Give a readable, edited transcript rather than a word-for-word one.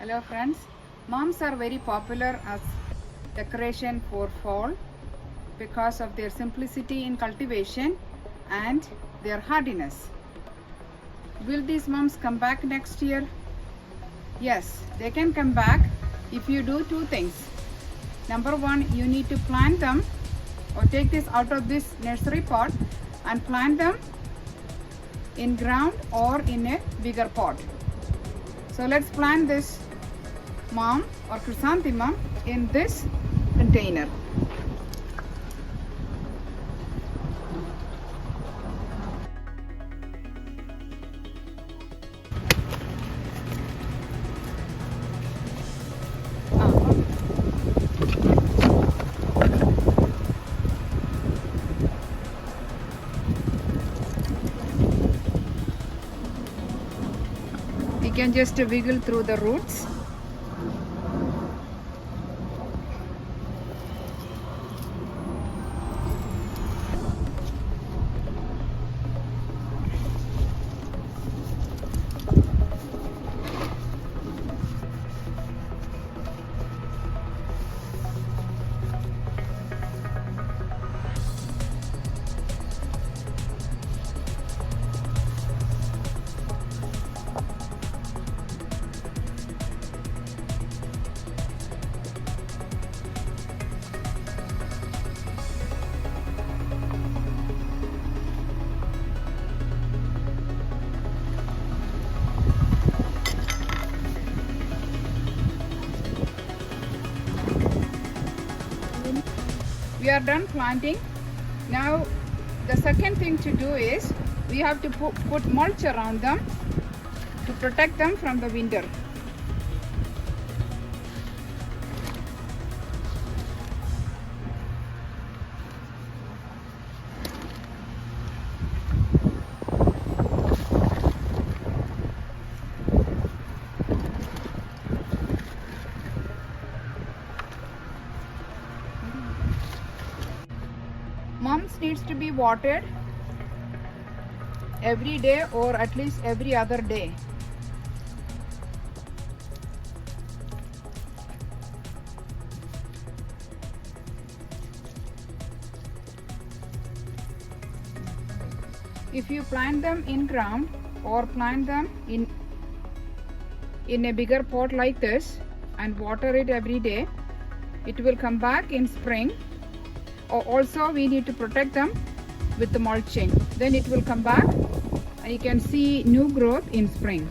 Hello friends, mums are very popular as decoration for fall because of their simplicity in cultivation and their hardiness. Will these mums come back next year? Yes, they can come back if you do two things. Number one, you need to plant them or take this out of this nursery pot and plant them in ground or in a bigger pot. So let's plant this mom or chrysanthemum in this container. You can just wiggle through the roots. We are done planting. Now the second thing to do is we have to put mulch around them to protect them from the winter. Mums needs to be watered every day or at least every other day. If you plant them in ground or plant them in a bigger pot like this and water it every day, it will come back in spring. Also, we need to protect them with the mulching. Then it will come back and you can see new growth in spring.